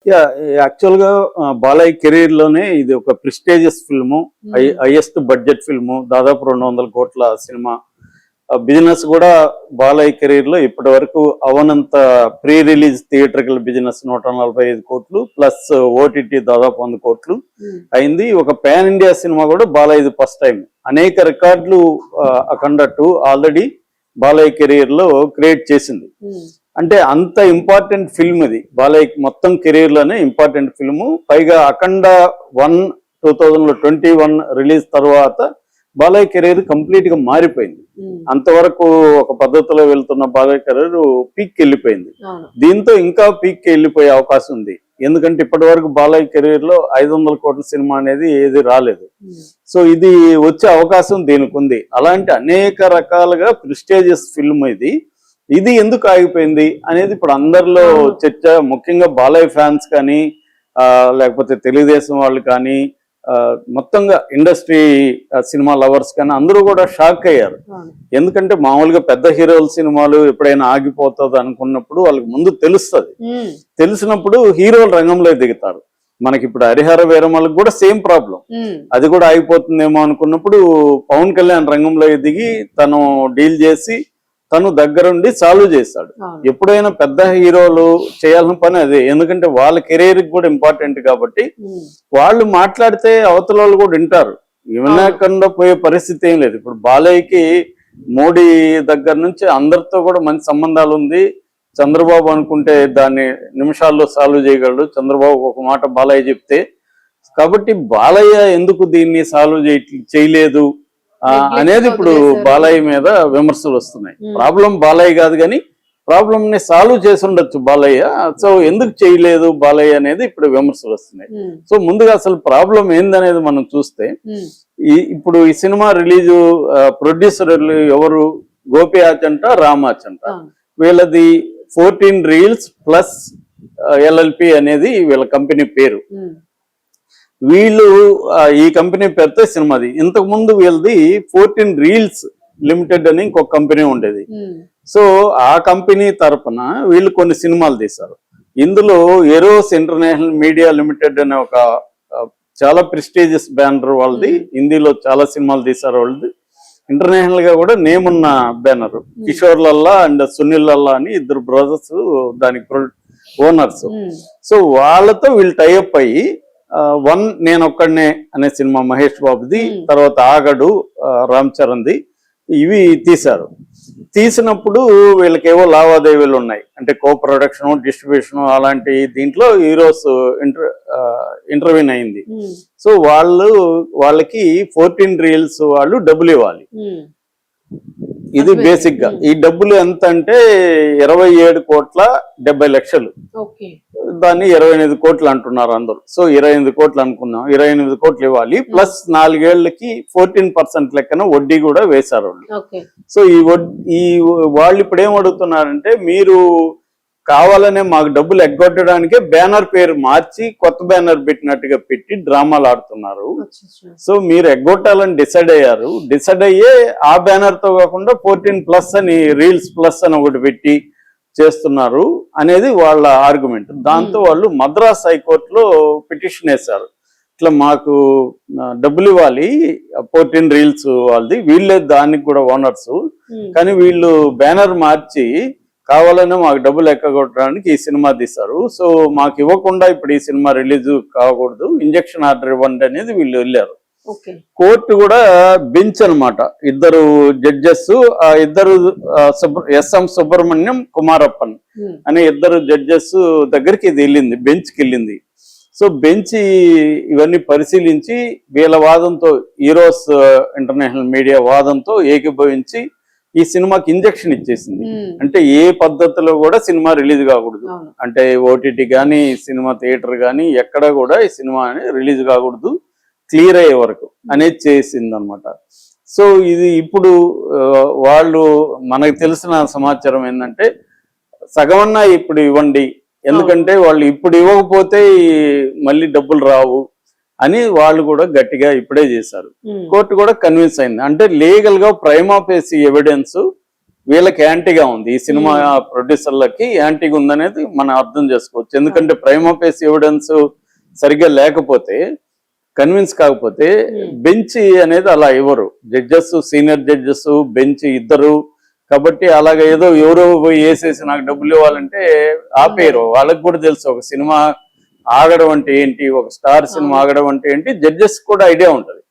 Yeah actual గా Balayya career లోనే ఇది ఒక prestigious film, highest budget film, దాదాపు 200 కోట్ల సినిమా. బిజినెస్ కూడా బాలయ్య కెరీర్ లో ఇప్పటి వరకు అవనంత ప్రీ రిలీజ్ థియేటర్కల్ బిజినెస్ 145 కోట్లు ప్లస్ ఓటీటీ దాదాపు 100 కోట్లు అయింది. ఒక పాన్ ఇండియా సినిమా కూడా బాలయ్యది ఫస్ట్ టైం. అనేక రికార్డులు అఖండ 2 ఆల్రెడీ బాలయ్య కెరీర్ లో క్రియేట్ చేసింది. అంటే అంత ఇంపార్టెంట్ ఫిల్మ్ ఇది బాలయ్య మొత్తం కెరీర్ లోనే ఇంపార్టెంట్ ఫిల్మ్. పైగా అఖండ 1 2021 రిలీజ్ తర్వాత బాలయ్య కెరీర్ కంప్లీట్ గా మారిపోయింది. అంతవరకు ఒక పద్ధతిలో వెళ్తున్న బాలయ్య కెరీర్ పీక్ వెళ్ళిపోయింది. దీంతో ఇంకా పీక్ వెళ్ళిపోయే అవకాశం ఉంది. ఎందుకంటే ఇప్పటి వరకు బాలయ్య కెరీర్ లో 500 కోట్ల సినిమా అనేది ఏది రాలేదు. సో ఇది వచ్చే అవకాశం దీనికి ఉంది. అలాంటి అనేక రకాలుగా ప్రెస్టీజియస్ ఫిల్మ్ ఇది ఎందుకు ఆగిపోయింది అనేది ఇప్పుడు అందరిలో చర్చ. ముఖ్యంగా బాలయ్య ఫ్యాన్స్ కానీ లేకపోతే తెలుగుదేశం వాళ్ళు కానీ మొత్తంగా ఇండస్ట్రీ సినిమా లవర్స్ కానీ అందరూ కూడా షాక్ అయ్యారు. ఎందుకంటే మామూలుగా పెద్ద హీరోల సినిమాలు ఎప్పుడైనా ఆగిపోతుంది అనుకున్నప్పుడు వాళ్ళకి ముందు తెలుస్తుంది. తెలిసినప్పుడు హీరోలు రంగంలో దిగుతారు. మనకి ఇప్పుడు హరిహర వీరమలకు కూడా సేమ్ ప్రాబ్లం, అది కూడా ఆగిపోతుందేమో అనుకున్నప్పుడు పవన్ కళ్యాణ్ రంగంలో దిగి తను డీల్ చేసి తను దగ్గరుండి సాల్వ్ చేశాడు. ఎప్పుడైనా పెద్ద హీరోలు చేయాల్సిన పని అదే. ఎందుకంటే వాళ్ళ కెరీర్ కూడా ఇంపార్టెంట్ కాబట్టి వాళ్ళు మాట్లాడితే అవతల వాళ్ళు కూడా వింటారు. వినకుండా పోయే పరిస్థితి ఏం లేదు. ఇప్పుడు బాలయ్యకి మోడీ దగ్గర నుంచి అందరితో కూడా మంచి సంబంధాలు ఉంది. చంద్రబాబు అనుకుంటే దాన్ని నిమిషాల్లో సాల్వ్ చేయగలడు. చంద్రబాబు ఒక మాట బాలయ్య చెప్తే, కాబట్టి బాలయ్య ఎందుకు దీన్ని సాల్వ్ చేయలేదు అనేది ఇప్పుడు బాలయ్య మీద విమర్శలు వస్తున్నాయి. ప్రాబ్లం బాలయ్య కాదు కానీ ప్రాబ్లం ని సాల్వ్ చేసి ఉండొచ్చు బాలయ్య. సో ఎందుకు చేయలేదు బాలయ్య అనేది ఇప్పుడు విమర్శలు వస్తున్నాయి. సో ముందుగా అసలు ప్రాబ్లం ఏందనేది మనం చూస్తే, ఇప్పుడు ఈ సినిమా రిలీజ్ ప్రొడ్యూసర్ ఎవరు, గోపి ఆచంట, రామాచంట. వీళ్ళది 14 రీల్స్ ప్లస్ ఎల్ఎల్పి అనేది వీళ్ళ కంపెనీ పేరు. వీళ్ళు ఈ కంపెనీ పేరుతో సినిమాది. ఇంతకు ముందు వీళ్ళది 14 రీల్స్ లిమిటెడ్ అని ఇంకొక కంపెనీ ఉండేది. సో ఆ కంపెనీ తరఫున వీళ్ళు కొన్ని సినిమాలు తీశారు. ఇందులో ఎరోస్ ఇంటర్నేషనల్ మీడియా లిమిటెడ్ అనే ఒక చాలా ప్రెస్టీజియస్ బ్యానర్ వాళ్ళది. హిందీలో చాలా సినిమాలు తీశారు వాళ్ళది. ఇంటర్నేషనల్ గా కూడా నేమ్ ఉన్న banner. Kishore Lalla and Sunil లల్లా అని ఇద్దరు బ్రదర్స్ దానికి ఓనర్స్. సో వాళ్ళతో వీళ్ళు టైఅప్ అయ్యి నేను ఒక్కడనే అనే సినిమా మహేష్ బాబుది, తర్వాత ఆగడు రామ్ చరణ్ది, ఇవి తీశారు. తీసినప్పుడు వీళ్ళకేవో లావాదేవీలు ఉన్నాయి. అంటే కో ప్రొడక్షన్, డిస్ట్రిబ్యూషన్ అలాంటి దీంట్లో హీరోస్ ఇంటర్వ్యూన్ అయింది. సో వాళ్ళకి 14 రీల్స్ వాళ్ళు డబ్బులు ఇవ్వాలి. ఇది బేసిక్ గా. ఈ డబ్బులు ఎంత అంటే 27,70,00,000. దాన్ని 28 కోట్లు అంటున్నారు అందరూ. సో 28 కోట్లు అనుకున్నాం. 28 కోట్లు ఇవ్వాలి. ప్లస్ 4 ఏళ్లకి 14% లెక్కన వడ్డీ కూడా వేశారు వాళ్ళు. సో ఈ వాళ్ళు ఇప్పుడు ఏం అడుగుతున్నారంటే, మీరు కావాలనే మాకు డబ్బులు ఎగ్గొట్టడానికే బ్యానర్ పేరు మార్చి కొత్త బ్యానర్ పెట్టినట్టుగా పెట్టి డ్రామాలు ఆడుతున్నారు. సో మీరు ఎగ్గొట్టాలని డిసైడ్ అయ్యారు. డిసైడ్ అయ్యే ఆ బ్యానర్ తో కాకుండా 14+ అని రీల్స్ ప్లస్ అని ఒకటి పెట్టి చేస్తున్నారు అనేది వాళ్ళ ఆర్గ్యుమెంట్. దాంతో వాళ్ళు మద్రాస్ హైకోర్టులో పిటిషన్ వేశారు. ఇట్లా మాకు డబ్బులు ఇవ్వాలి, 14 రీల్స్ వాళ్ళది, వీళ్ళే దానికి కూడా ఓనర్స్, కానీ వీళ్ళు బ్యానర్ మార్చి కావాలనే మాకు డబ్బులు ఎక్కగొట్టడానికి ఈ సినిమా తీశారు. సో మాకు ఇవ్వకుండా ఇప్పుడు ఈ సినిమా రిలీజ్ కాకూడదు, ఇంజక్షన్ ఆర్డర్ ఇవ్వండి అనేది వీళ్ళు వెళ్ళారు. కోర్టు కూడా బెంచ్ అనమాట. ఇద్దరు జడ్జెస్, ఇద్దరు ఎస్ఎం సుబ్రహ్మణ్యం, కుమారప్పన్ అనే ఇద్దరు జడ్జెస్ దగ్గరికి ఇది వెళ్ళింది, బెంచ్కి వెళ్ళింది. సో బెంచ్ ఇవన్నీ పరిశీలించి వీళ్ళ వాదంతో, ఈరోస్ ఇంటర్నేషనల్ మీడియా వాదంతో ఏకీభవించి ఈ సినిమాకి ఇంజక్షన్ ఇచ్చేసింది. అంటే ఏ పద్ధతిలో కూడా సినిమా రిలీజ్ కాకూడదు, అంటే ఓటీటీ కానీ సినిమా థియేటర్ కానీ ఎక్కడ కూడా ఈ సినిమా రిలీజ్ కాకూడదు క్లియర్ అయ్యే వరకు అనేది చేసింది అనమాట. సో ఇది ఇప్పుడు వాళ్ళు, మనకు తెలిసిన సమాచారం ఏంటంటే, సగమన్నా ఇప్పుడు ఇవ్వండి, ఎందుకంటే వాళ్ళు ఇప్పుడు ఇవ్వకపోతే మళ్ళీ డబ్బులు రావు అని వాళ్ళు కూడా గట్టిగా ఇప్పుడే చేశారు. కోర్టు కూడా కన్విన్స్ అయింది. అంటే లీగల్ గా ప్రైమా ఫేసి ఎవిడెన్స్ వీళ్ళకి యాంటీగా ఉంది, ఈ సినిమా ప్రొడ్యూసర్లకి యాంటీగా ఉందనేది మనం అర్థం చేసుకోవచ్చు. ఎందుకంటే ప్రైమా ఫేస్ ఎవిడెన్స్ సరిగ్గా లేకపోతే, కన్విన్స్ కాకపోతే బెంచ్ అనేది అలా ఇవ్వరు. జడ్జెస్, సీనియర్ జడ్జెస్, బెంచ్ ఇద్దరు కాబట్టి అలాగ ఏదో ఎవరో పోయి వేసేసి నాకు డబ్బులు ఇవ్వాలంటే ఆపేయరు. వాళ్ళకి కూడా తెలుసు ఒక సినిమా ఆగడం అంటే ఏంటి, ఒక స్టార్ సినిమా ఆగడం అంటే ఏంటి, జడ్జెస్ కూడా ఐడియా ఉంటుంది.